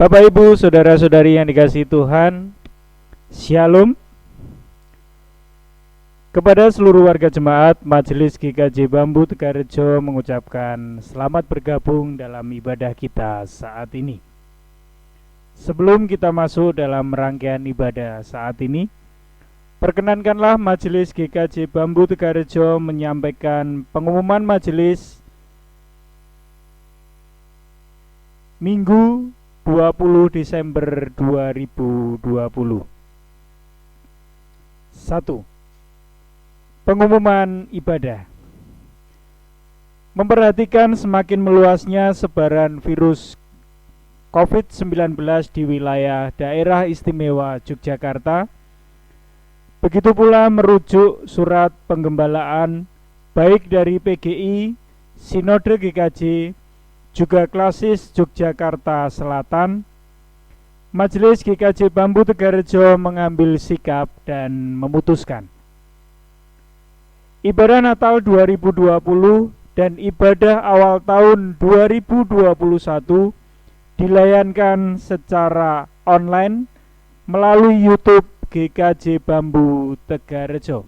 Bapak Ibu, saudara-saudari yang dikasihi Tuhan, Shalom. Kepada seluruh warga jemaat Majelis GKJ Bambu Tegarejo mengucapkan selamat bergabung dalam ibadah kita saat ini. Sebelum kita masuk dalam rangkaian ibadah saat ini, perkenankanlah Majelis GKJ Bambu Tegarejo menyampaikan pengumuman majelis Minggu 20 Desember 2020. 1. Pengumuman ibadah. Memperhatikan semakin meluasnya sebaran virus COVID-19 di wilayah Daerah Istimewa Yogyakarta, begitu pula merujuk surat penggembalaan baik dari PGI, Sinode GKJ, juga Klasis Yogyakarta Selatan, Majelis GKJ Bambu Tegarejo mengambil sikap dan memutuskan ibadah Natal 2020 dan ibadah awal tahun 2021 dilayankan secara online melalui YouTube GKJ Bambu Tegarejo.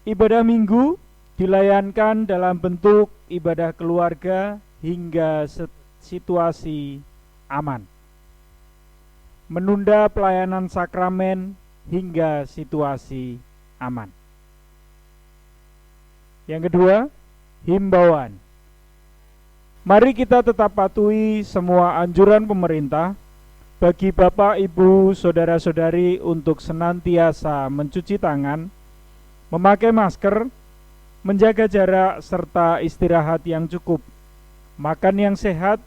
Ibadah Minggu dilayankan dalam bentuk ibadah keluarga hingga situasi aman. Menunda pelayanan sakramen hingga situasi aman. Yang kedua, himbauan. Mari kita tetap patuhi semua anjuran pemerintah bagi Bapak, Ibu, saudara-saudari untuk senantiasa mencuci tangan, memakai masker, menjaga jarak, serta istirahat yang cukup, makan yang sehat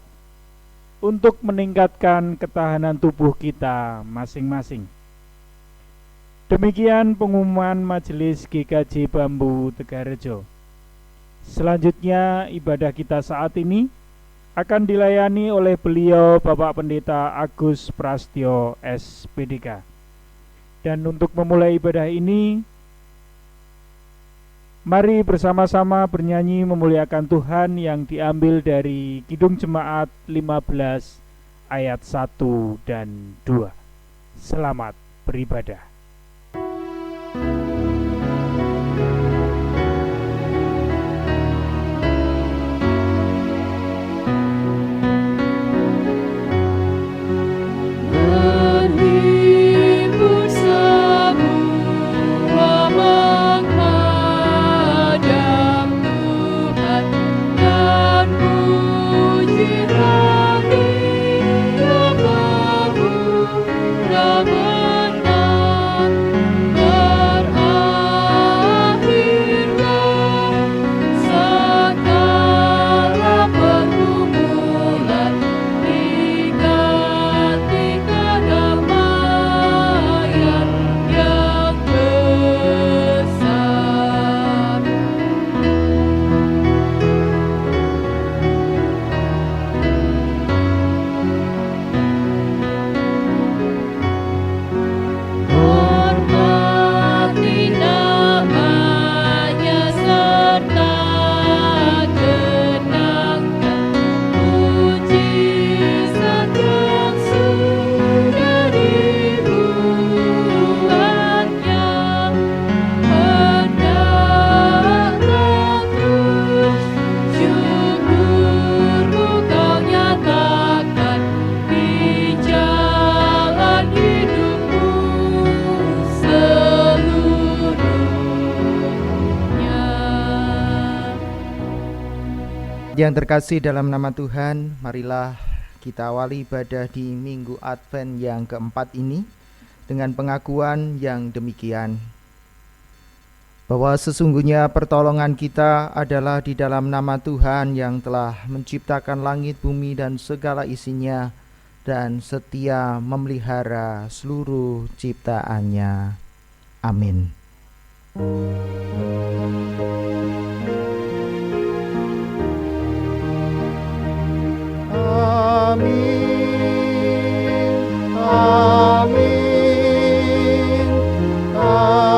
untuk meningkatkan ketahanan tubuh kita masing-masing. Demikian pengumuman Majelis GKJ Bambu Tegarejo. Selanjutnya ibadah kita saat ini akan dilayani oleh beliau Bapak Pendeta Agus Prastyo SPDK. Dan untuk memulai ibadah ini, mari bersama-sama bernyanyi memuliakan Tuhan yang diambil dari Kidung Jemaat 15 ayat 1 dan 2. Selamat beribadah. Yang terkasih dalam nama Tuhan, marilah kita awali ibadah di Minggu Advent yang keempat ini dengan pengakuan yang demikian, bahwa sesungguhnya pertolongan kita adalah di dalam nama Tuhan yang telah menciptakan langit, bumi, dan segala isinya, dan setia memelihara seluruh ciptaannya. Amin. Amin, amin, amin.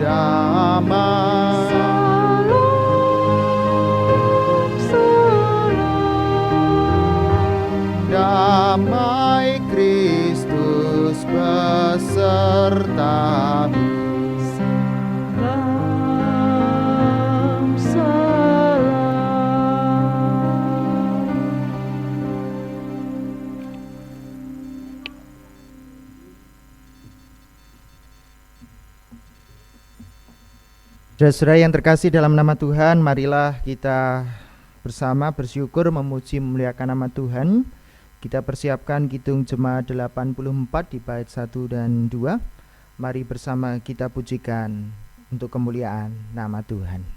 damai. Damai Kristus besertamu. Saudara-saudara yang terkasih dalam nama Tuhan, marilah kita bersama bersyukur, memuji, memuliakan nama Tuhan. Kita persiapkan Kidung Jemaat 84 di bait 1 dan 2. Mari bersama kita pujikan untuk kemuliaan nama Tuhan.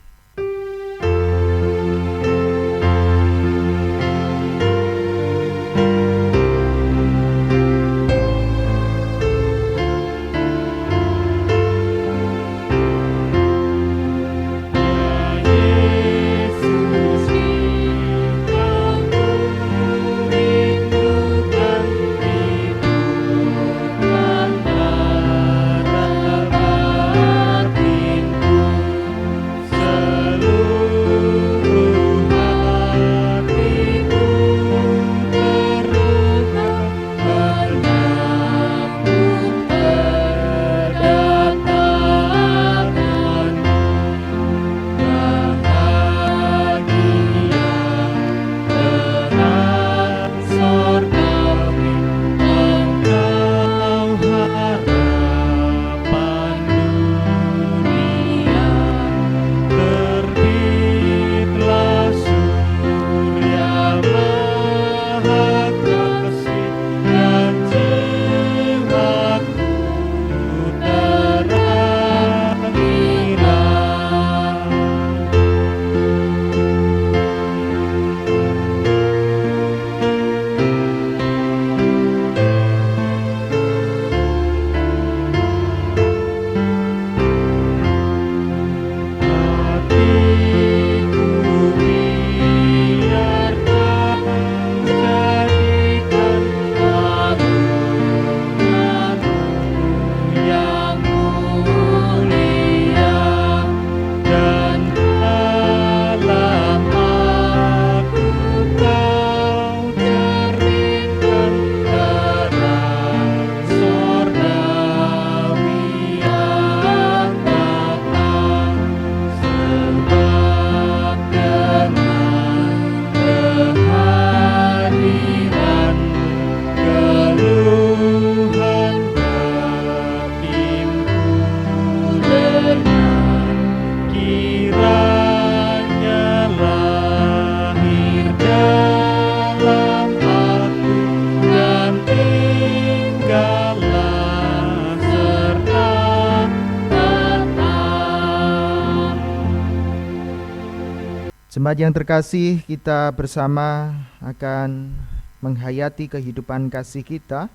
Jemaat yang terkasih, kita bersama akan menghayati kehidupan kasih kita.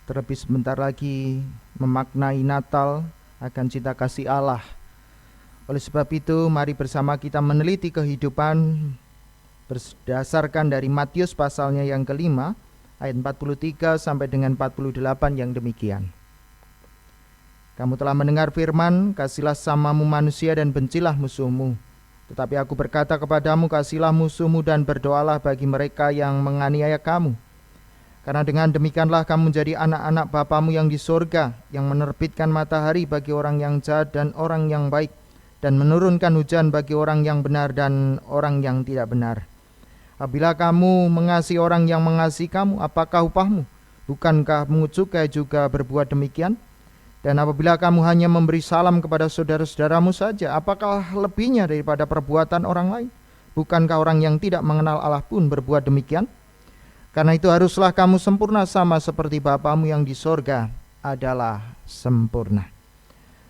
Terlebih sebentar lagi memaknai Natal akan cinta kasih Allah. Oleh sebab itu, mari bersama kita meneliti kehidupan berdasarkan dari Matius pasalnya yang kelima, ayat 43 sampai dengan 48 yang demikian. Kamu telah mendengar firman, kasihlah samamu manusia dan bencilah musuhmu. Tetapi aku berkata kepadamu, kasihilah musuhmu dan berdoalah bagi mereka yang menganiaya kamu. Karena dengan demikianlah kamu menjadi anak-anak Bapamu yang di sorga, yang menerbitkan matahari bagi orang yang jahat dan orang yang baik, dan menurunkan hujan bagi orang yang benar dan orang yang tidak benar. Apabila kamu mengasihi orang yang mengasihi kamu, apakah upahmu? Bukankah pungut cukai juga berbuat demikian? Dan apabila kamu hanya memberi salam kepada saudara-saudaramu saja, apakah lebihnya daripada perbuatan orang lain? Bukankah orang yang tidak mengenal Allah pun berbuat demikian? Karena itu haruslah kamu sempurna sama seperti Bapamu yang di sorga adalah sempurna.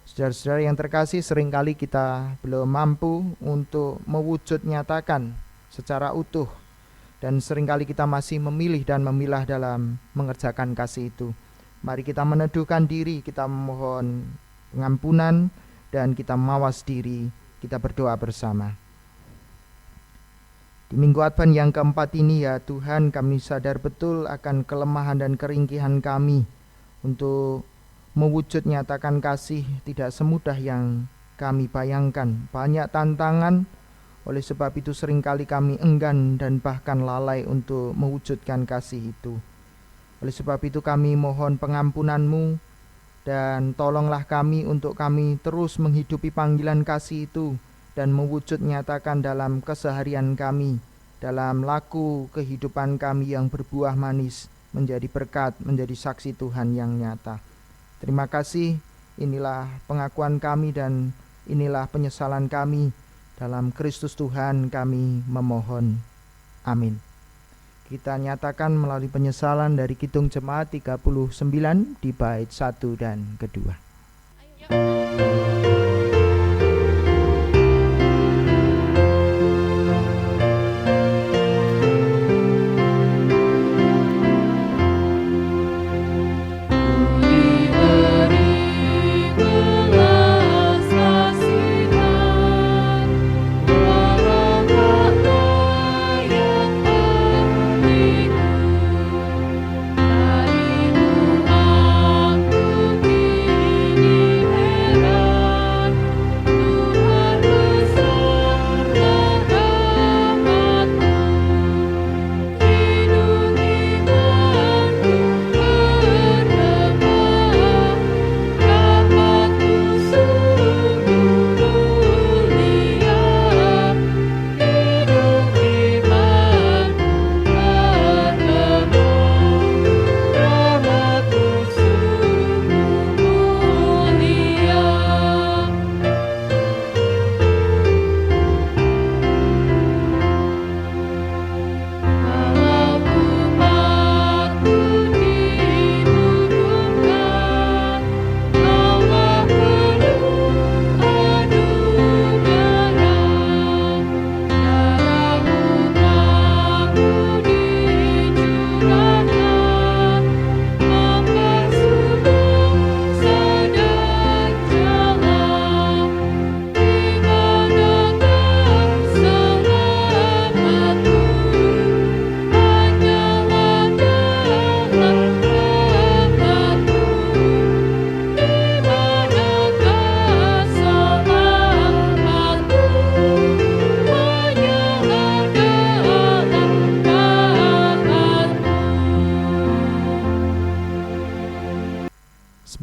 Saudara-saudara yang terkasih, seringkali kita belum mampu untuk mewujud nyatakan secara utuh. Dan seringkali kita masih memilih dan memilah dalam mengerjakan kasih itu. Mari kita meneduhkan diri, kita memohon pengampunan, dan kita mawas diri, kita berdoa bersama. Di minggu Advent yang keempat ini, ya Tuhan, kami sadar betul akan kelemahan dan keringkihan kami untuk mewujud nyatakan kasih tidak semudah yang kami bayangkan, banyak tantangan. Oleh sebab itu seringkali kami enggan dan bahkan lalai untuk mewujudkan kasih itu. Oleh sebab itu kami mohon pengampunan-Mu, dan tolonglah kami untuk kami terus menghidupi panggilan kasih itu dan mewujud nyatakan dalam keseharian kami, dalam laku kehidupan kami yang berbuah manis, menjadi berkat, menjadi saksi Tuhan yang nyata. Terima kasih, inilah pengakuan kami dan inilah penyesalan kami. Dalam Kristus Tuhan kami memohon. Amin. Kita nyatakan melalui penyesalan dari Kidung Jemaat 39 di bait 1 dan kedua.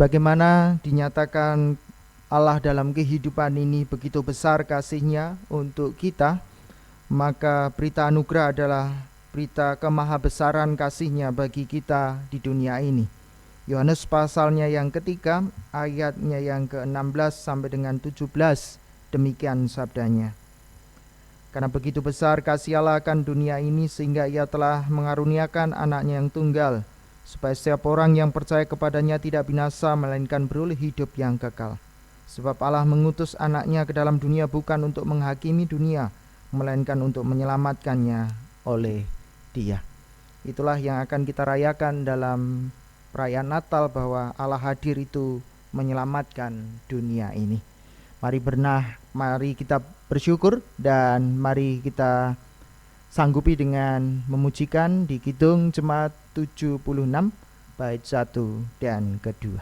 Sebagaimana dinyatakan Allah dalam kehidupan ini begitu besar kasih-Nya untuk kita, maka berita anugerah adalah berita kemahabesaran kasih-Nya bagi kita di dunia ini. Yohanes pasalnya yang ketiga, ayatnya yang ke-16 sampai dengan 17, demikian sabdanya. Karena begitu besar kasih Allah akan dunia ini sehingga Ia telah mengaruniakan anaknya yang tunggal, supaya setiap orang yang percaya kepadanya tidak binasa melainkan beroleh hidup yang kekal. Sebab Allah mengutus anaknya ke dalam dunia bukan untuk menghakimi dunia, melainkan untuk menyelamatkannya oleh Dia. Itulah yang akan kita rayakan dalam perayaan Natal, bahwa Allah hadir itu menyelamatkan dunia ini. Mari kita bersyukur dan mari kita sanggupi dengan memujikan di Kidung Jemaat 76 bait 1 dan kedua.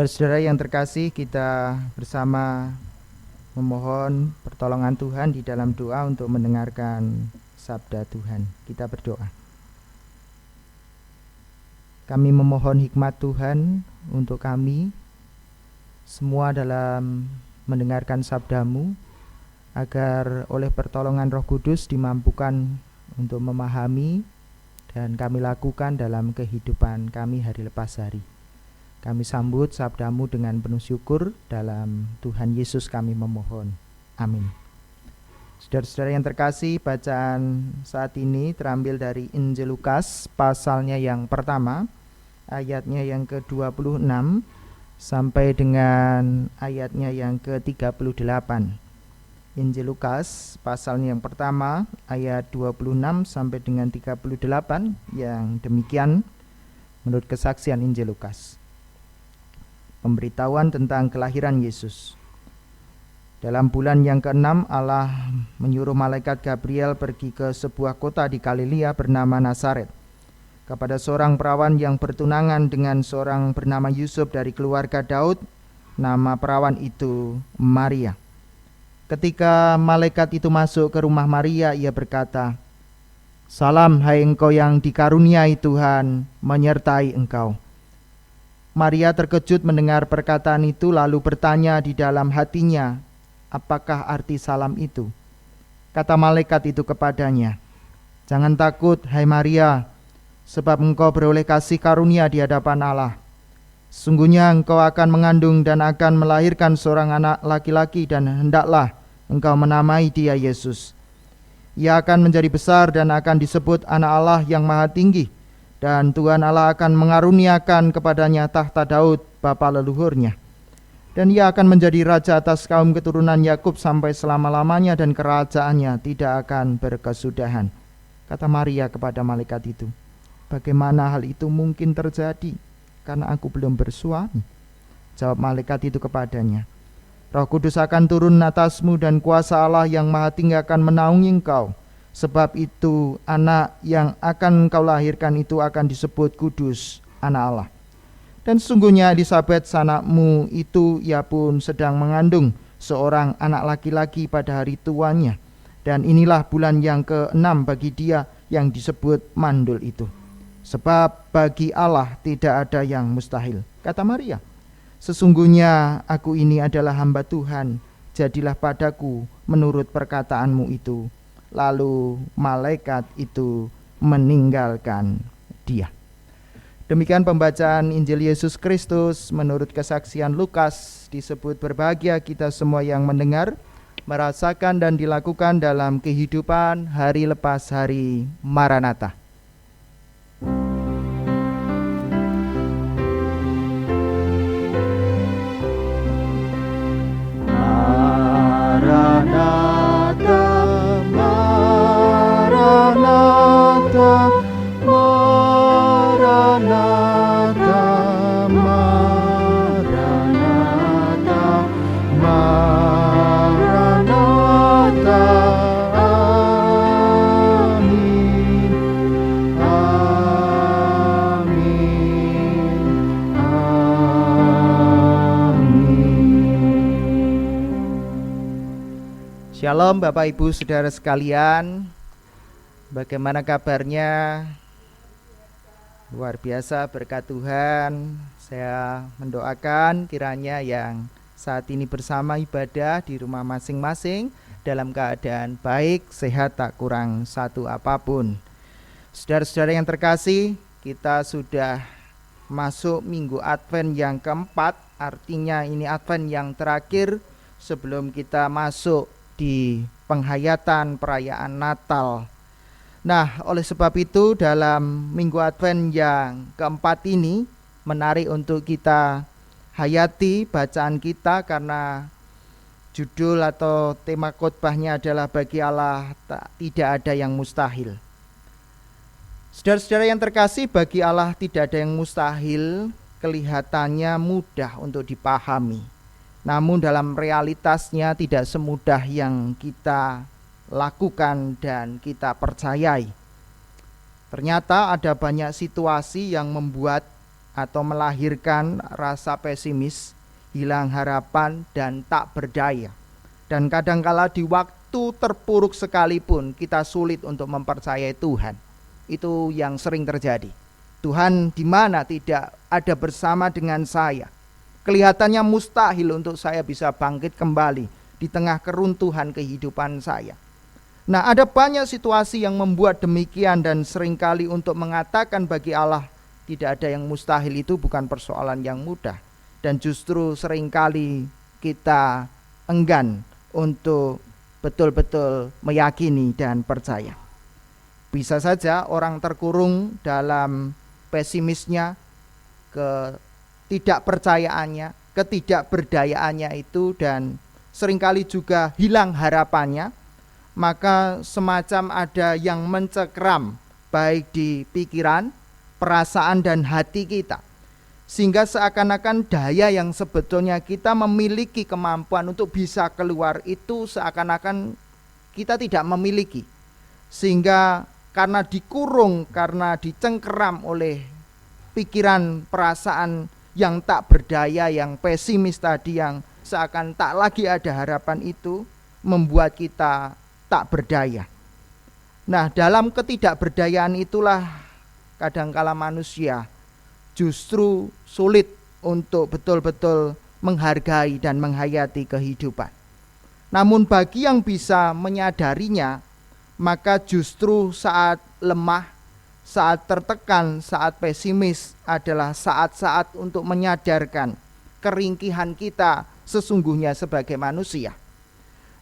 Saudara yang terkasih, kita bersama memohon pertolongan Tuhan di dalam doa untuk mendengarkan sabda Tuhan. Kita berdoa. Kami memohon hikmat Tuhan untuk kami semua dalam mendengarkan sabda-Mu, agar oleh pertolongan Roh Kudus dimampukan untuk memahami dan kami lakukan dalam kehidupan kami hari lepas hari. Kami sambut sabda-Mu dengan penuh syukur, dalam Tuhan Yesus kami memohon. Amin. Saudara-saudara yang terkasih, bacaan saat ini terambil dari Injil Lukas, pasalnya yang pertama, ayatnya yang ke-26 sampai dengan ayatnya yang ke-38. Injil Lukas, pasalnya yang pertama, ayat 26 sampai dengan 38, yang demikian menurut kesaksian Injil Lukas. Pemberitahuan tentang kelahiran Yesus. Dalam bulan yang ke-6, Allah menyuruh malaikat Gabriel pergi ke sebuah kota di Galilea bernama Nazaret, kepada seorang perawan yang bertunangan dengan seorang bernama Yusuf dari keluarga Daud. Nama perawan itu Maria. Ketika malaikat itu masuk ke rumah Maria, ia berkata, "Salam, hai engkau yang dikaruniai Tuhan menyertai engkau." Maria terkejut mendengar perkataan itu, lalu bertanya di dalam hatinya, apakah arti salam itu? Kata malaikat itu kepadanya, "Jangan takut, hai Maria, sebab engkau beroleh kasih karunia di hadapan Allah. Sungguhnya engkau akan mengandung dan akan melahirkan seorang anak laki-laki, dan hendaklah engkau menamai dia Yesus. Ia akan menjadi besar dan akan disebut Anak Allah yang Maha Tinggi. Dan Tuhan Allah akan mengaruniakan kepadanya tahta Daud bapa leluhurnya. Dan ia akan menjadi raja atas kaum keturunan Yakub sampai selama-lamanya, dan kerajaannya tidak akan berkesudahan." Kata Maria kepada malaikat itu, "Bagaimana hal itu mungkin terjadi? Karena aku belum bersuami." Jawab malaikat itu kepadanya, "Roh Kudus akan turun atasmu, dan kuasa Allah yang Maha Tinggi akan menaungi engkau. Sebab itu anak yang akan kau lahirkan itu akan disebut kudus, Anak Allah. Dan sungguhnya Elisabet sanakmu itu, ia pun sedang mengandung seorang anak laki-laki pada hari tuanya. Dan inilah bulan yang ke-6 bagi dia yang disebut mandul itu. Sebab bagi Allah tidak ada yang mustahil." Kata Maria, "Sesungguhnya aku ini adalah hamba Tuhan, jadilah padaku menurut perkataanmu itu." Lalu malaikat itu meninggalkan dia. Demikian pembacaan Injil Yesus Kristus menurut kesaksian Lukas. Disebut berbahagia kita semua yang mendengar, merasakan dan dilakukan dalam kehidupan hari lepas hari. Maranatha. Shalom Bapak Ibu Saudara sekalian. Bagaimana kabarnya? Luar biasa berkat Tuhan. Saya mendoakan kiranya yang saat ini bersama ibadah di rumah masing-masing dalam keadaan baik, sehat, tak kurang satu apapun. Saudara-saudara yang terkasih, kita sudah masuk minggu Advent yang keempat. Artinya ini Advent yang terakhir sebelum kita masuk di penghayatan perayaan Natal. Nah, oleh sebab itu dalam minggu Advent yang keempat ini menarik untuk kita hayati bacaan kita, karena judul atau tema khotbahnya adalah bagi Allah tidak ada yang mustahil. Saudara-saudara yang terkasih, bagi Allah tidak ada yang mustahil kelihatannya mudah untuk dipahami. Namun dalam realitasnya tidak semudah yang kita lakukan dan kita percayai. Ternyata ada banyak situasi yang membuat atau melahirkan rasa pesimis, hilang harapan, dan tak berdaya. Dan kadangkala di waktu terpuruk sekalipun kita sulit untuk mempercayai Tuhan. Itu yang sering terjadi. Tuhan di mana tidak ada bersama dengan saya. Kelihatannya mustahil untuk saya bisa bangkit kembali di tengah keruntuhan kehidupan saya. Nah, ada banyak situasi yang membuat demikian, dan seringkali untuk mengatakan bagi Allah tidak ada yang mustahil itu bukan persoalan yang mudah. Dan justru seringkali kita enggan untuk betul-betul meyakini dan percaya. Bisa saja orang terkurung dalam pesimisnya, ketidakpercayaannya, ketidakberdayaannya itu, dan seringkali juga hilang harapannya. Maka semacam ada yang mencekram baik di pikiran, perasaan, dan hati kita, sehingga seakan-akan daya yang sebetulnya kita memiliki kemampuan untuk bisa keluar itu seakan-akan kita tidak memiliki. Sehingga karena dikurung, karena dicengkeram oleh pikiran, perasaan yang tak berdaya, yang pesimis tadi, yang seakan tak lagi ada harapan itu, membuat kita tak berdaya. Nah, dalam ketidakberdayaan itulah kadangkala manusia justru sulit untuk betul-betul menghargai dan menghayati kehidupan. Namun bagi yang bisa menyadarinya, maka justru saat lemah, saat tertekan, saat pesimis adalah saat-saat untuk menyadarkan keringkihan kita sesungguhnya sebagai manusia.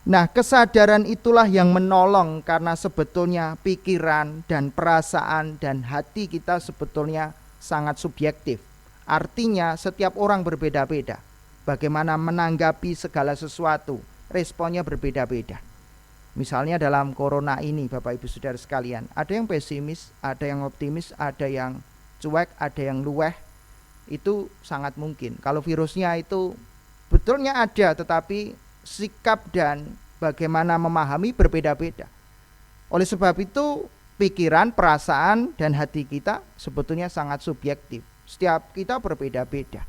Nah, kesadaran itulah yang menolong, karena sebetulnya pikiran dan perasaan dan hati kita sebetulnya sangat subjektif. Artinya setiap orang berbeda-beda. Bagaimana menanggapi segala sesuatu, responnya berbeda-beda. Misalnya dalam corona ini, Bapak Ibu Saudara sekalian, ada yang pesimis, ada yang optimis, ada yang cuek, ada yang luweh. Itu sangat mungkin. Kalau virusnya itu betulnya ada, tetapi sikap dan bagaimana memahami berbeda-beda. Oleh sebab itu, pikiran, perasaan, dan hati kita sebetulnya sangat subjektif. Setiap kita berbeda-beda.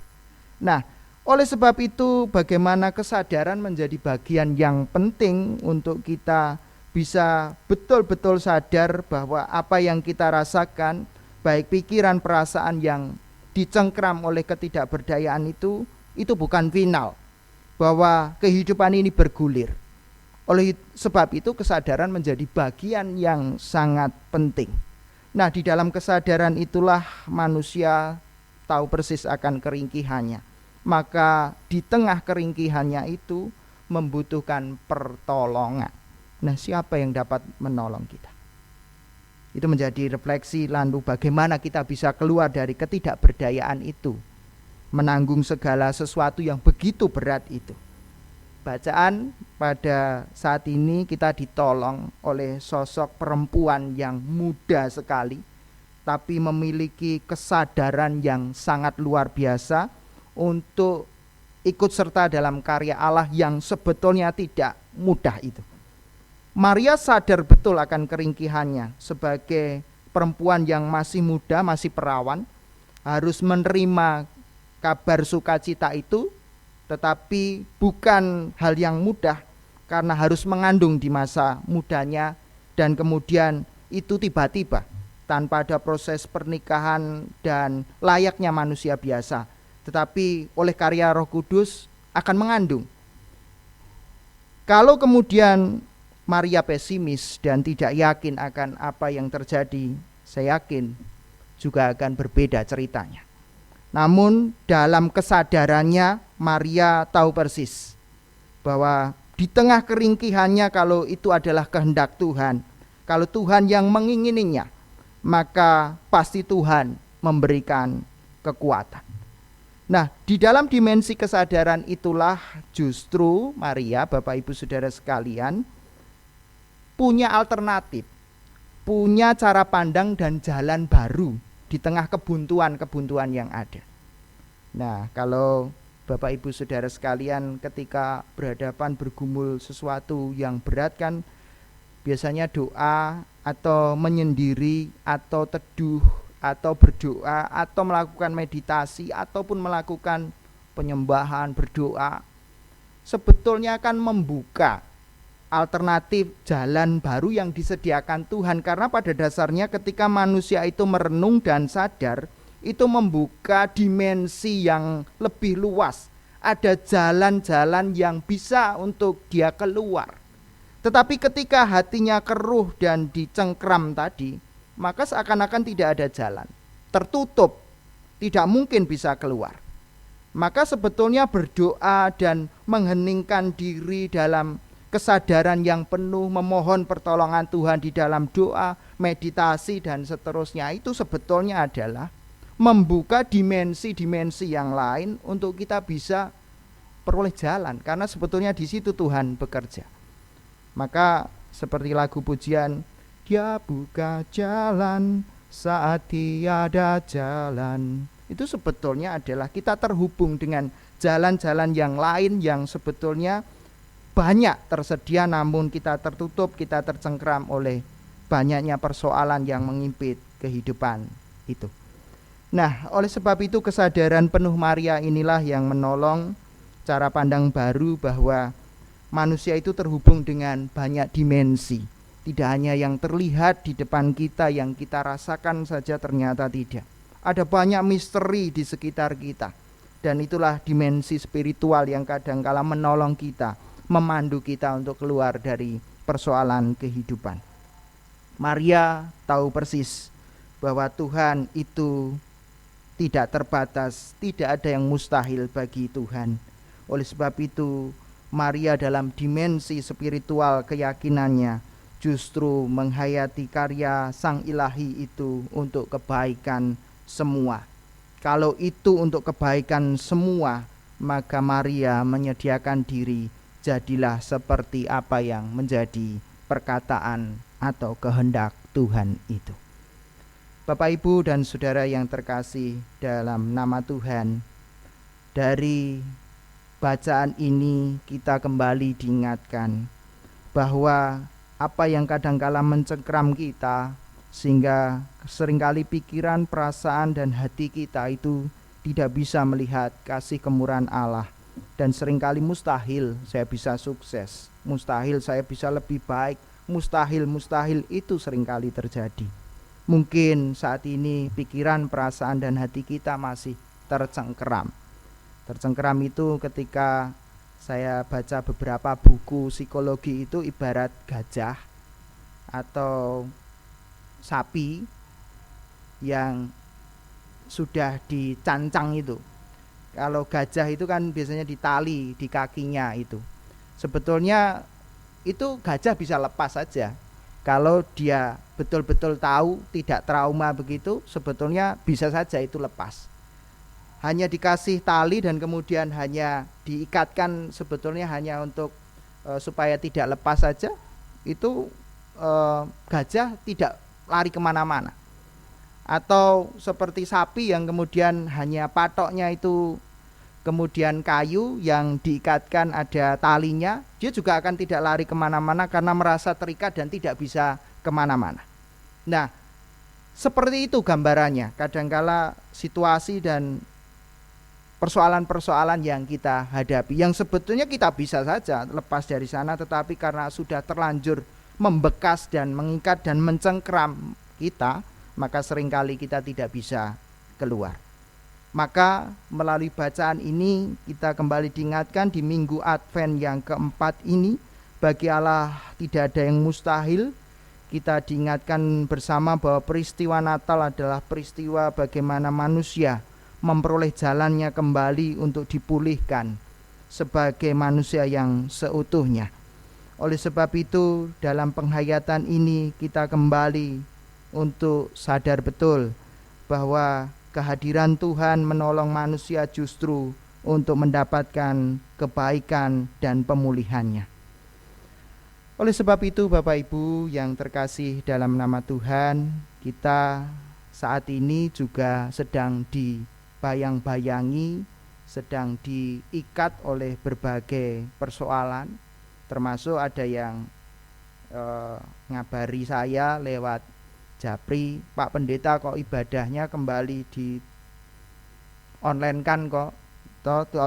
Nah, oleh sebab itu bagaimana kesadaran menjadi bagian yang penting untuk kita bisa betul-betul sadar bahwa apa yang kita rasakan, baik pikiran, perasaan yang dicengkram oleh ketidakberdayaan itu bukan final. Bahwa kehidupan ini bergulir. Oleh sebab itu kesadaran menjadi bagian yang sangat penting. Nah, di dalam kesadaran itulah manusia tahu persis akan keringkihannya. Maka di tengah keringkihannya itu membutuhkan pertolongan. Nah, siapa yang dapat menolong kita? Itu menjadi refleksi, lalu bagaimana kita bisa keluar dari ketidakberdayaan itu, menanggung segala sesuatu yang begitu berat itu. Bacaan pada saat ini kita ditolong oleh sosok perempuan yang muda sekali, tapi memiliki kesadaran yang sangat luar biasa untuk ikut serta dalam karya Allah yang sebetulnya tidak mudah itu. Maria sadar betul akan keringkihannya sebagai perempuan yang masih muda, masih perawan, harus menerima kabar sukacita itu, tetapi bukan hal yang mudah karena harus mengandung di masa mudanya, dan kemudian itu tiba-tiba tanpa ada proses pernikahan dan layaknya manusia biasa, tetapi oleh karya Roh Kudus akan mengandung. Kalau kemudian Maria pesimis dan tidak yakin akan apa yang terjadi, saya yakin juga akan berbeda ceritanya. Namun dalam kesadarannya Maria tahu persis bahwa di tengah keringkihannya, kalau itu adalah kehendak Tuhan, kalau Tuhan yang mengingininya, maka pasti Tuhan memberikan kekuatan. Nah, di dalam dimensi kesadaran itulah justru Maria, Bapak Ibu Saudara sekalian, punya alternatif, punya cara pandang dan jalan baru di tengah kebuntuan-kebuntuan yang ada. Nah, kalau Bapak Ibu Saudara sekalian ketika berhadapan bergumul sesuatu yang berat kan biasanya doa atau menyendiri atau teduh atau berdoa atau melakukan meditasi ataupun melakukan penyembahan, berdoa, sebetulnya akan membuka alternatif jalan baru yang disediakan Tuhan. Karena pada dasarnya ketika manusia itu merenung dan sadar, itu membuka dimensi yang lebih luas. Ada jalan-jalan yang bisa untuk dia keluar. Tetapi ketika hatinya keruh dan dicengkram tadi, maka seakan-akan tidak ada jalan, tertutup, tidak mungkin bisa keluar. Maka sebetulnya berdoa dan mengheningkan diri dalam kesadaran yang penuh, memohon pertolongan Tuhan di dalam doa, meditasi dan seterusnya, itu sebetulnya adalah membuka dimensi-dimensi yang lain untuk kita bisa peroleh jalan, karena sebetulnya di situ Tuhan bekerja. Maka seperti lagu pujian, Dia buka jalan saat tiada jalan, itu sebetulnya adalah kita terhubung dengan jalan-jalan yang lain yang sebetulnya banyak tersedia, namun kita tertutup, kita tercengkram oleh banyaknya persoalan yang mengimpit kehidupan itu. Nah, oleh sebab itu kesadaran penuh Maria inilah yang menolong cara pandang baru bahwa manusia itu terhubung dengan banyak dimensi. Tidak hanya yang terlihat di depan kita, yang kita rasakan saja, ternyata tidak. Ada banyak misteri di sekitar kita. Dan itulah dimensi spiritual yang kadangkala menolong kita, memandu kita untuk keluar dari persoalan kehidupan. Maria tahu persis bahwa Tuhan itu tidak terbatas, tidak ada yang mustahil bagi Tuhan. Oleh sebab itu, Maria dalam dimensi spiritual keyakinannya justru menghayati karya Sang Ilahi itu untuk kebaikan semua. Kalau itu untuk kebaikan semua, maka Maria menyediakan diri, jadilah seperti apa yang menjadi perkataan atau kehendak Tuhan itu. Bapak, Ibu, dan saudara yang terkasih dalam nama Tuhan, dari bacaan ini kita kembali diingatkan bahwa apa yang kadangkala mencengkram kita, sehingga seringkali pikiran, perasaan, dan hati kita itu tidak bisa melihat kasih kemurahan Allah. Dan seringkali mustahil saya bisa sukses, mustahil saya bisa lebih baik, mustahil itu seringkali terjadi. Mungkin saat ini pikiran, perasaan, dan hati kita masih tercengkeram. Tercengkeram itu ketika saya baca beberapa buku psikologi, itu ibarat gajah atau sapi yang sudah dicancang itu. Kalau gajah itu kan biasanya ditali di kakinya itu. Sebetulnya itu gajah bisa lepas saja. Kalau dia betul-betul tahu, tidak trauma begitu, sebetulnya bisa saja itu lepas. Hanya dikasih tali dan kemudian hanya diikatkan, sebetulnya hanya untuk supaya tidak lepas saja. Itu gajah tidak lari kemana-mana. Atau seperti sapi yang kemudian hanya patoknya itu kemudian kayu yang diikatkan ada talinya, dia juga akan tidak lari kemana-mana karena merasa terikat dan tidak bisa kemana-mana. Nah, seperti itu gambarannya. Kadangkala situasi dan persoalan-persoalan yang kita hadapi, yang sebetulnya kita bisa saja lepas dari sana, tetapi karena sudah terlanjur membekas dan mengikat dan mencengkram kita, maka seringkali kita tidak bisa keluar. Maka melalui bacaan ini kita kembali diingatkan di Minggu Advent yang keempat ini, bagi Allah tidak ada yang mustahil. Kita diingatkan bersama bahwa peristiwa Natal adalah peristiwa bagaimana manusia memperoleh jalannya kembali untuk dipulihkan sebagai manusia yang seutuhnya. Oleh sebab itu, dalam penghayatan ini kita kembali untuk sadar betul bahwa kehadiran Tuhan menolong manusia justru untuk mendapatkan kebaikan dan pemulihannya. Oleh sebab itu, Bapak Ibu yang terkasih dalam nama Tuhan, kita saat ini juga sedang dibayang-bayangi, sedang diikat oleh berbagai persoalan, termasuk ada yang ngabari saya lewat Japri, Pak Pendeta kok ibadahnya kembali di online kan kok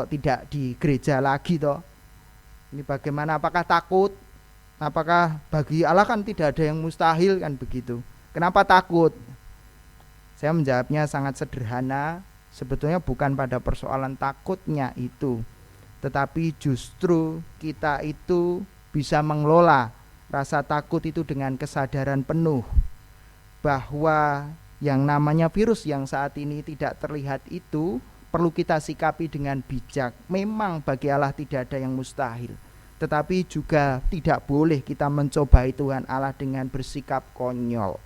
tidak di gereja lagi toh. Ini bagaimana? Apakah takut? Apakah bagi Allah kan tidak ada yang mustahil kan begitu? Kenapa takut? Saya menjawabnya sangat sederhana. Sebetulnya bukan pada persoalan takutnya itu, tetapi justru kita itu bisa mengelola rasa takut itu dengan kesadaran penuh bahwa yang namanya virus yang saat ini tidak terlihat itu perlu kita sikapi dengan bijak. Memang bagi Allah tidak ada yang mustahil, tetapi juga tidak boleh kita mencobai Tuhan Allah dengan bersikap konyol.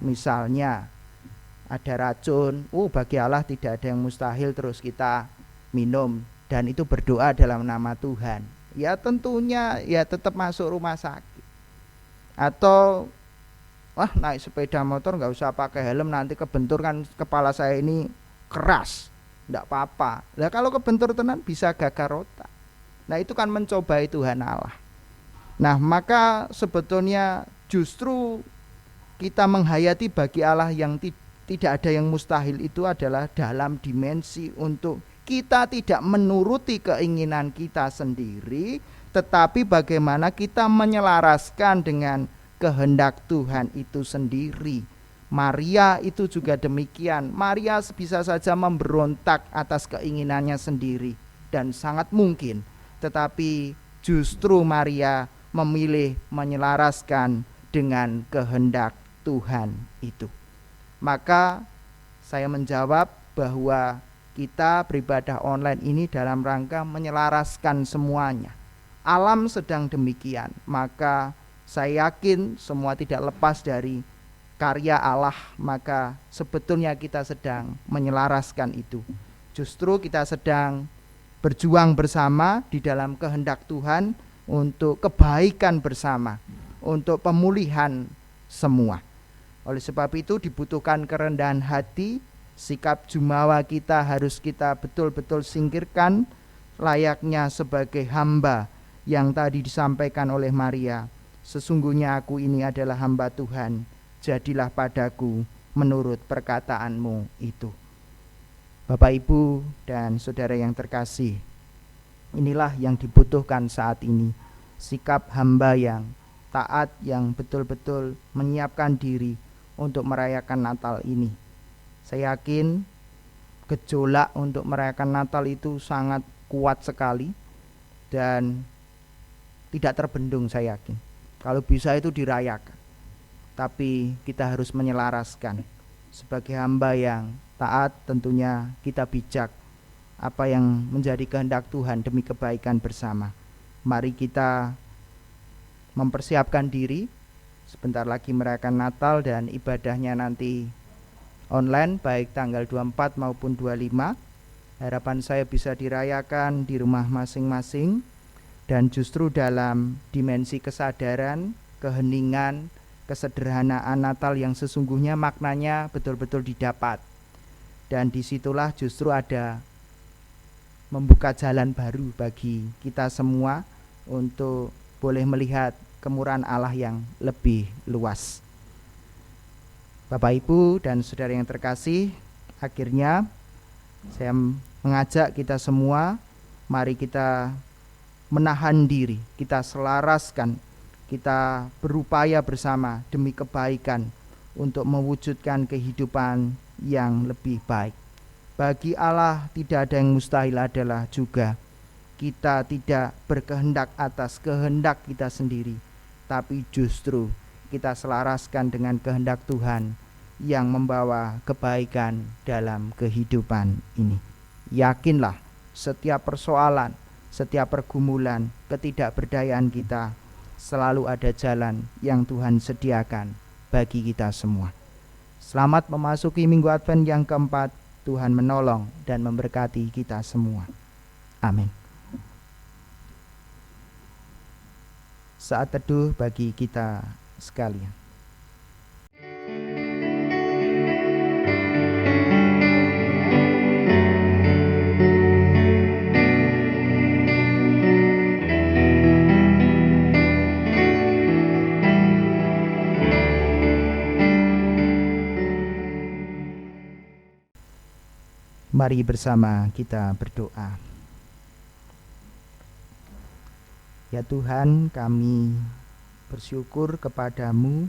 Misalnya ada racun, bagi Allah tidak ada yang mustahil, terus kita minum dan itu berdoa dalam nama Tuhan. Ya tentunya ya tetap masuk rumah sakit. Atau naik sepeda motor nggak usah pakai helm, nanti kebentur kan kepala saya ini keras, nggak apa-apa. Nah kalau kebentur tenan bisa gagal otak. Nah itu kan mencobai Tuhan Allah. Nah maka sebetulnya justru kita menghayati bagi Allah yang tidak ada yang mustahil itu adalah dalam dimensi untuk kita tidak menuruti keinginan kita sendiri, tetapi bagaimana kita menyelaraskan dengan kehendak Tuhan itu sendiri. Maria itu juga demikian. Maria bisa saja memberontak atas keinginannya sendiri dan sangat mungkin, tetapi justru Maria memilih menyelaraskan dengan kehendak Tuhan itu. Maka saya menjawab bahwa kita beribadah online ini dalam rangka menyelaraskan semuanya. Alam sedang demikian, maka saya yakin semua tidak lepas dari karya Allah. Maka sebetulnya kita sedang menyelaraskan itu. Justru kita sedang berjuang bersama di dalam kehendak Tuhan untuk kebaikan bersama, untuk pemulihan semua. Oleh sebab itu dibutuhkan kerendahan hati, sikap jumawa kita harus kita betul-betul singkirkan layaknya sebagai hamba yang tadi disampaikan oleh Maria. Sesungguhnya aku ini adalah hamba Tuhan, jadilah padaku menurut perkataanmu itu. Bapak, Ibu, dan saudara yang terkasih, inilah yang dibutuhkan saat ini. Sikap hamba yang taat, yang betul-betul menyiapkan diri untuk merayakan Natal ini. Saya yakin gejolak untuk merayakan Natal itu sangat kuat sekali dan tidak terbendung. Saya yakin kalau bisa itu dirayakan, tapi kita harus menyelaraskan. Sebagai hamba yang taat tentunya kita bijak apa yang menjadi kehendak Tuhan demi kebaikan bersama. Mari kita mempersiapkan diri. Sebentar lagi merayakan Natal dan ibadahnya nanti online baik tanggal 24 maupun 25. Harapan saya bisa dirayakan di rumah masing-masing dan justru dalam dimensi kesadaran, keheningan, kesederhanaan Natal yang sesungguhnya maknanya betul-betul didapat. Dan disitulah justru ada membuka jalan baru bagi kita semua untuk boleh melihat kemurahan Allah yang lebih luas. Bapak, Ibu, dan saudara yang terkasih, akhirnya saya mengajak kita semua, mari kita menahan diri, kita selaraskan, kita berupaya bersama demi kebaikan untuk mewujudkan kehidupan yang lebih baik. Bagi Allah tidak ada yang mustahil adalah juga kita tidak berkehendak atas kehendak kita sendiri, tapi justru kita selaraskan dengan kehendak Tuhan yang membawa kebaikan dalam kehidupan ini. Yakinlah setiap persoalan, setiap pergumulan, ketidakberdayaan kita, selalu ada jalan yang Tuhan sediakan bagi kita semua. Selamat memasuki Minggu Advent yang keempat. Tuhan menolong dan memberkati kita semua. Amin. Saat teduh bagi kita sekalian. Mari bersama kita berdoa. Ya Tuhan, kami bersyukur kepadamu.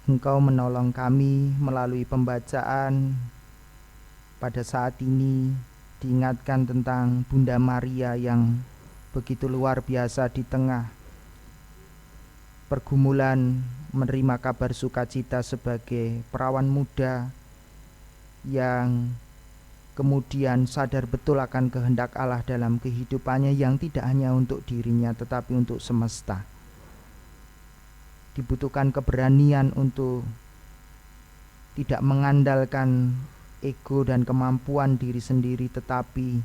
Engkau menolong kami melalui pembacaan pada saat ini, diingatkan tentang Bunda Maria yang begitu luar biasa di tengah pergumulan menerima kabar sukacita sebagai perawan muda yang kemudian sadar betul akan kehendak Allah dalam kehidupannya yang tidak hanya untuk dirinya tetapi untuk semesta. Dibutuhkan keberanian untuk tidak mengandalkan ego dan kemampuan diri sendiri, tetapi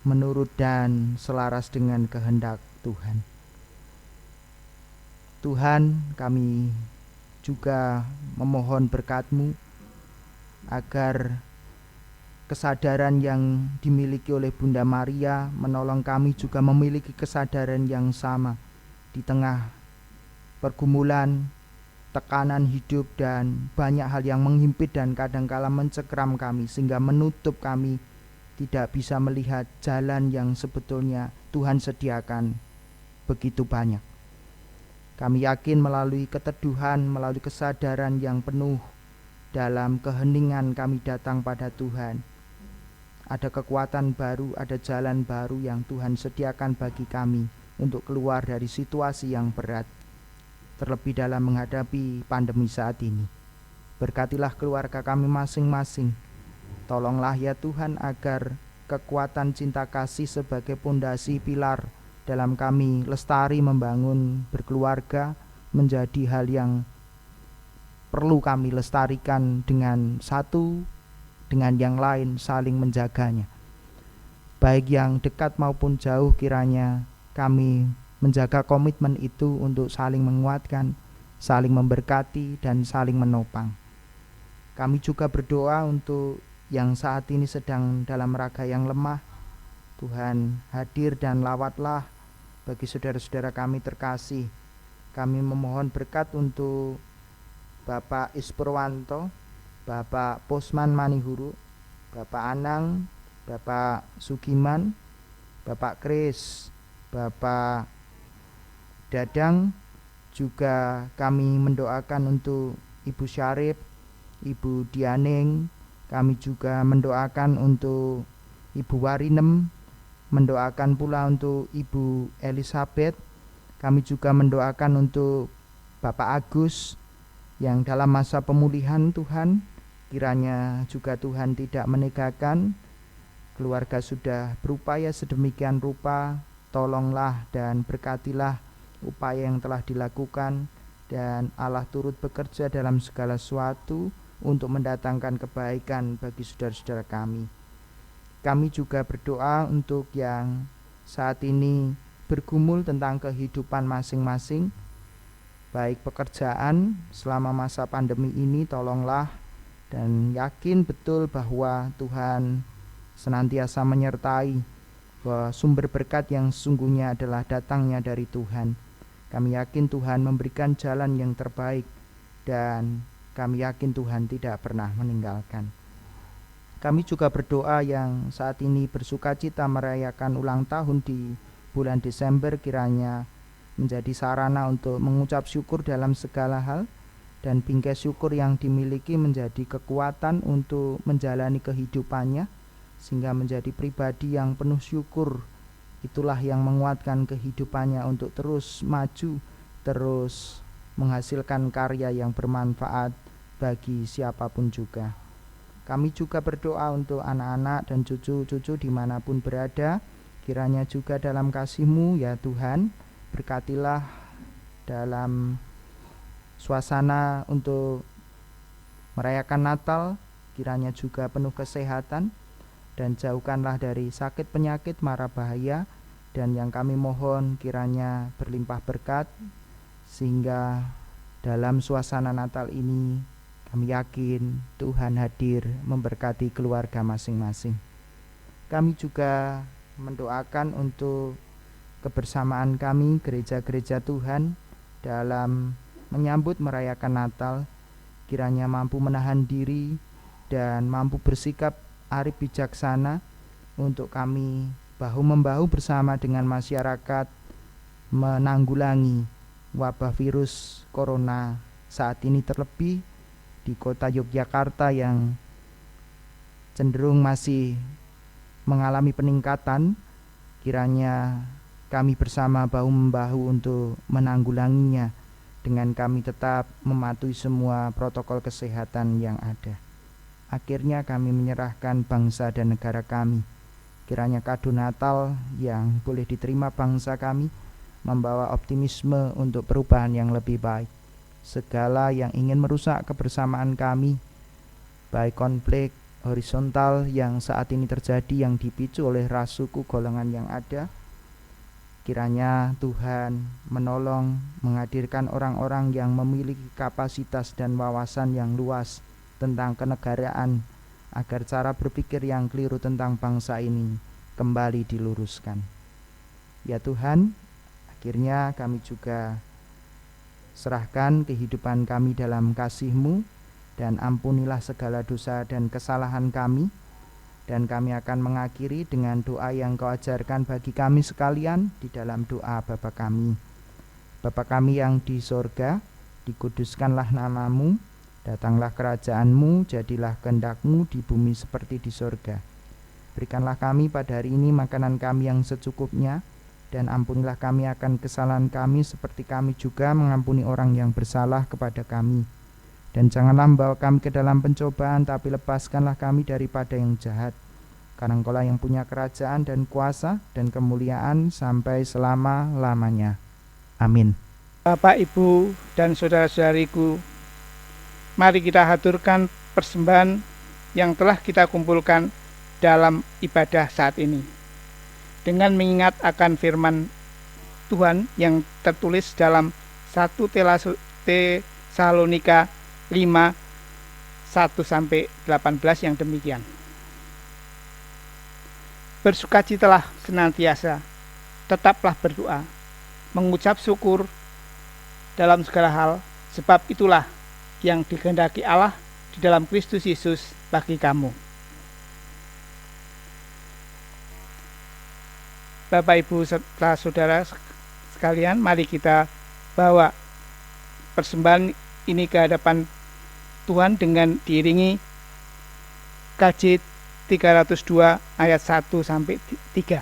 menurut dan selaras dengan kehendak Tuhan. Tuhan, kami juga memohon berkat-Mu agar kesadaran yang dimiliki oleh Bunda Maria menolong kami juga memiliki kesadaran yang sama di tengah pergumulan, tekanan hidup dan banyak hal yang menghimpit dan kadangkala mencekram kami sehingga menutup kami tidak bisa melihat jalan yang sebetulnya Tuhan sediakan begitu banyak. Kami yakin melalui keteduhan, melalui kesadaran yang penuh dalam keheningan kami datang pada Tuhan. Ada kekuatan baru, ada jalan baru yang Tuhan sediakan bagi kami untuk keluar dari situasi yang berat, terlebih dalam menghadapi pandemi saat ini. Berkatilah keluarga kami masing-masing. Tolonglah ya Tuhan agar kekuatan cinta kasih sebagai pondasi pilar dalam kami lestari membangun berkeluarga menjadi hal yang perlu kami lestarikan dengan satu dengan yang lain, saling menjaganya. Baik yang dekat maupun jauh, kiranya kami menjaga komitmen itu untuk saling menguatkan, saling memberkati, dan saling menopang. Kami juga berdoa untuk yang saat ini sedang dalam raga yang lemah. Tuhan hadir dan lawatlah bagi saudara-saudara kami terkasih. Kami memohon berkat untuk Bapak Ispurwanto, Bapak Posman Manihuru, Bapak Anang, Bapak Sugiman, Bapak Kris, Bapak Dadang. Juga kami mendoakan untuk Ibu Syarif, Ibu Dianing. Kami juga mendoakan untuk Ibu Warinem, mendoakan pula untuk Ibu Elizabeth. Kami juga mendoakan untuk Bapak Agus yang dalam masa pemulihan. Tuhan, kiranya juga Tuhan tidak menegakkan. Keluarga sudah berupaya sedemikian rupa, tolonglah dan berkatilah upaya yang telah dilakukan, dan Allah turut bekerja dalam segala sesuatu untuk mendatangkan kebaikan bagi saudara-saudara kami. Kami juga berdoa untuk yang saat ini bergumul tentang kehidupan masing-masing, baik pekerjaan selama masa pandemi ini, tolonglah, dan yakin betul bahwa Tuhan senantiasa menyertai, bahwa sumber berkat yang sesungguhnya adalah datangnya dari Tuhan. Kami yakin Tuhan memberikan jalan yang terbaik, dan kami yakin Tuhan tidak pernah meninggalkan. Kami juga berdoa yang saat ini bersukacita merayakan ulang tahun di bulan Desember, kiranya menjadi sarana untuk mengucap syukur dalam segala hal, dan bingkai syukur yang dimiliki menjadi kekuatan untuk menjalani kehidupannya, sehingga menjadi pribadi yang penuh syukur. Itulah yang menguatkan kehidupannya untuk terus maju, terus menghasilkan karya yang bermanfaat bagi siapapun juga. Kami juga berdoa untuk anak-anak dan cucu-cucu dimanapun berada. Kiranya juga dalam kasih-Mu ya Tuhan, berkatilah dalam suasana untuk merayakan Natal. Kiranya juga penuh kesehatan, dan jauhkanlah dari sakit penyakit mara bahaya. Dan yang kami mohon kiranya berlimpah berkat, sehingga dalam suasana Natal ini kami yakin Tuhan hadir memberkati keluarga masing-masing. Kami juga mendoakan untuk kebersamaan kami gereja-gereja Tuhan dalam menyambut merayakan Natal. Kiranya mampu menahan diri dan mampu bersikap arif bijaksana untuk kami bahu-membahu bersama dengan masyarakat menanggulangi wabah virus corona saat ini, terlebih di kota Yogyakarta yang cenderung masih mengalami peningkatan. Kiranya kami bersama bahu-membahu untuk menanggulanginya dengan kami tetap mematuhi semua protokol kesehatan yang ada. Akhirnya kami menyerahkan bangsa dan negara kami. Kiranya kado Natal yang boleh diterima bangsa kami membawa optimisme untuk perubahan yang lebih baik. Segala yang ingin merusak kebersamaan kami, baik konflik horizontal yang saat ini terjadi yang dipicu oleh ras, suku, golongan yang ada, kiranya Tuhan menolong menghadirkan orang-orang yang memiliki kapasitas dan wawasan yang luas tentang kenegaraan, agar cara berpikir yang keliru tentang bangsa ini kembali diluruskan. Ya Tuhan, akhirnya kami juga serahkan kehidupan kami dalam kasih-Mu, dan ampunilah segala dosa dan kesalahan kami. Dan kami akan mengakhiri dengan doa yang Kau ajarkan bagi kami sekalian di dalam doa Bapa kami. Bapa kami yang di sorga, dikuduskanlah nama-Mu, datanglah kerajaan-Mu, jadilah kehendak-Mu di bumi seperti di sorga. Berikanlah kami pada hari ini makanan kami yang secukupnya, dan ampunilah kami akan kesalahan kami seperti kami juga mengampuni orang yang bersalah kepada kami. Dan janganlah membawa kami ke dalam pencobaan, tapi lepaskanlah kami daripada yang jahat. Karena Engkau-lah yang punya kerajaan dan kuasa dan kemuliaan sampai selama-lamanya. Amin. Bapak, Ibu, dan saudara-saudariku, mari kita haturkan persembahan yang telah kita kumpulkan dalam ibadah saat ini, dengan mengingat akan firman Tuhan yang tertulis dalam 1 Tesalonika 5:1-18 yang demikian. Bersukacitalah senantiasa, tetaplah berdoa, mengucap syukur dalam segala hal, sebab itulah yang dikehendaki Allah di dalam Kristus Yesus bagi kamu. Bapak, Ibu, serta saudara sekalian, mari kita bawa persembahan ini ke hadapan Tuhan dengan diiringi KJ 302 ayat 1-3.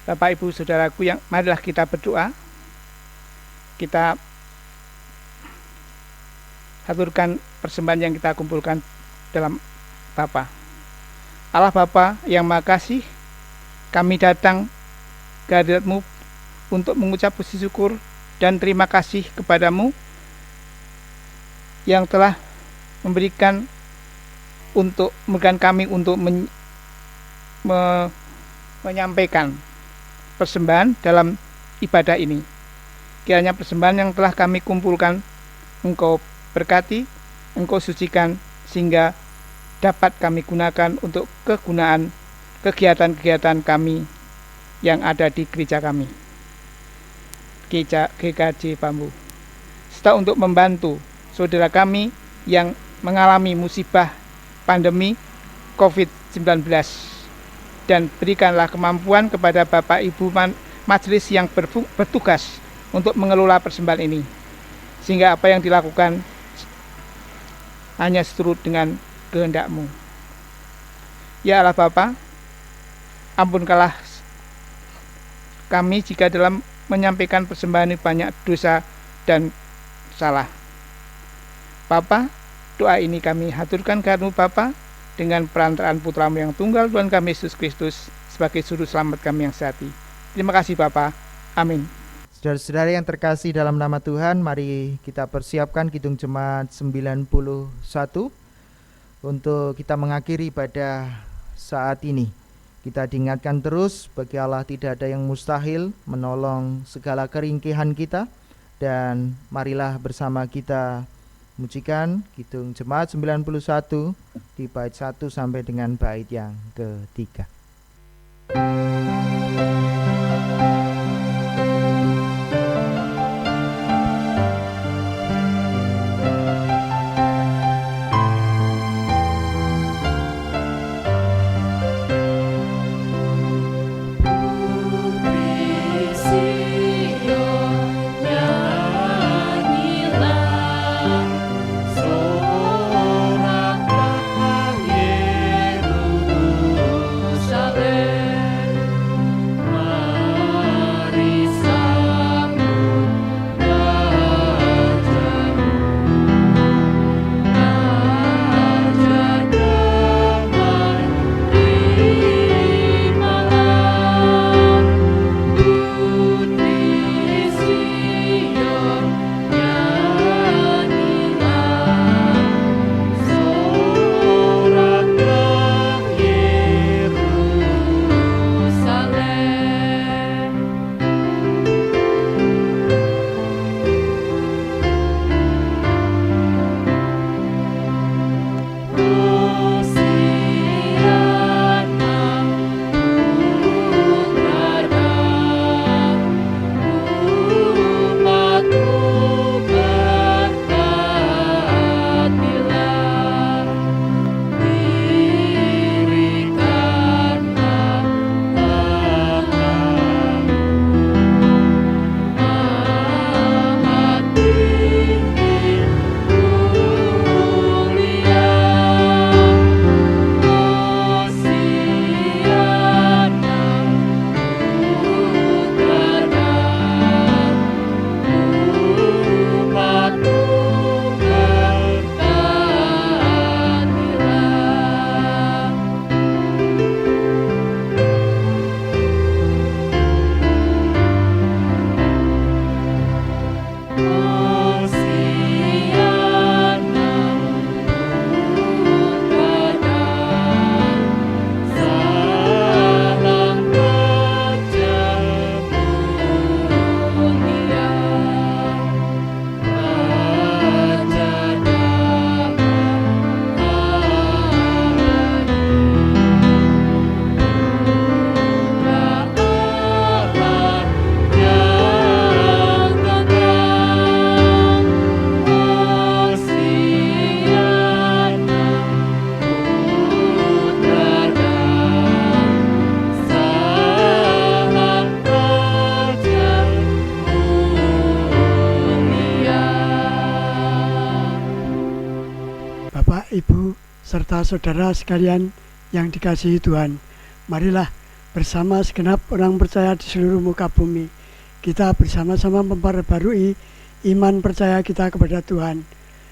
Bapak, Ibu, saudaraku, yang marilah kita berdoa. Kita haturkan persembahan yang kita kumpulkan dalam Bapa. Allah Bapa yang Maha Kasih, kami datang ke hadirat-Mu untuk mengucap puji syukur dan terima kasih kepadamu yang telah memberikan kami untuk menyampaikan persembahan dalam ibadah ini. Kiranya persembahan yang telah kami kumpulkan Engkau berkati, Engkau sucikan, sehingga dapat kami gunakan untuk kegunaan kegiatan-kegiatan kami yang ada di gereja kami, GKJ Bambu, serta untuk membantu saudara kami yang mengalami musibah pandemi COVID-19, dan berikanlah kemampuan kepada Bapak Ibu majelis yang bertugas untuk mengelola persembahan ini, sehingga apa yang dilakukan hanya seturut dengan kehendak-Mu. Ya Allah Bapa, ampunkanlah kami jika dalam menyampaikan persembahan ini banyak dosa dan salah. Bapa, doa ini kami haturkan kehadirat-Mu Bapa, dengan perantaraan Putra-Mu yang tunggal, Tuhan kami Yesus Kristus, sebagai juru selamat kami yang sejati. Terima kasih Bapa. Amin. Saudara-saudara yang terkasih dalam nama Tuhan, mari kita persiapkan Kidung Jemaat 91 untuk kita mengakhiri pada saat ini. Kita diingatkan terus, bagi Allah tidak ada yang mustahil, menolong segala keringkihan kita. Dan marilah bersama kita mujikan Kidung Jemaat 91 di bait 1 sampai dengan bait yang ketiga. serta saudara sekalian yang dikasihi Tuhan, marilah bersama segenap orang percaya di seluruh muka bumi, kita bersama-sama memperbarui iman percaya kita kepada Tuhan,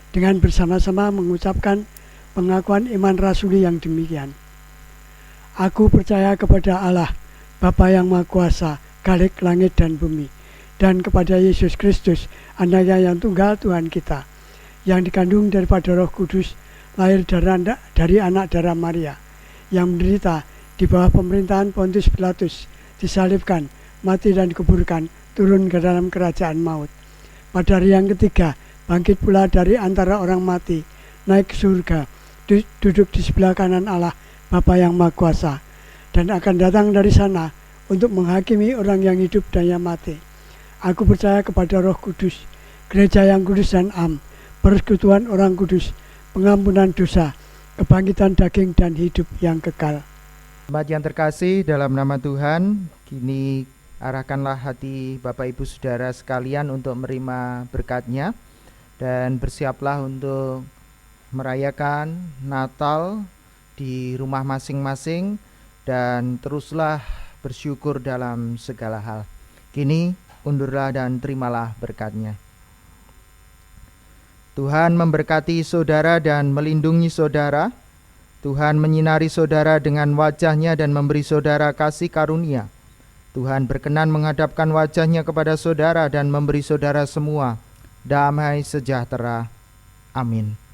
dengan bersama-sama mengucapkan pengakuan iman rasuli yang demikian. Aku percaya kepada Allah, Bapa yang Maha Kuasa, Khalik langit dan bumi, dan kepada Yesus Kristus, Anaknya yang tunggal Tuhan kita, yang dikandung daripada Roh Kudus, lahir dari anak darah Maria, yang menderita di bawah pemerintahan Pontius Pilatus, disalibkan, mati dan dikuburkan, turun ke dalam kerajaan maut. Pada hari yang ketiga, bangkit pula dari antara orang mati, naik ke surga, duduk di sebelah kanan Allah, Bapa yang Maha Kuasa, dan akan datang dari sana untuk menghakimi orang yang hidup dan yang mati. Aku percaya kepada Roh Kudus, gereja yang kudus dan am, persekutuan orang kudus, pengampunan dosa, kebangkitan daging dan hidup yang kekal. Jemaat yang terkasih dalam nama Tuhan, kini arahkanlah hati Bapak Ibu Saudara sekalian untuk menerima berkat-Nya dan bersiaplah untuk merayakan Natal di rumah masing-masing dan teruslah bersyukur dalam segala hal. Kini undurlah dan terimalah berkat-Nya. Tuhan memberkati saudara dan melindungi saudara. Tuhan menyinari saudara dengan wajah-Nya dan memberi saudara kasih karunia. Tuhan berkenan menghadapkan wajah-Nya kepada saudara dan memberi saudara semua damai sejahtera. Amin.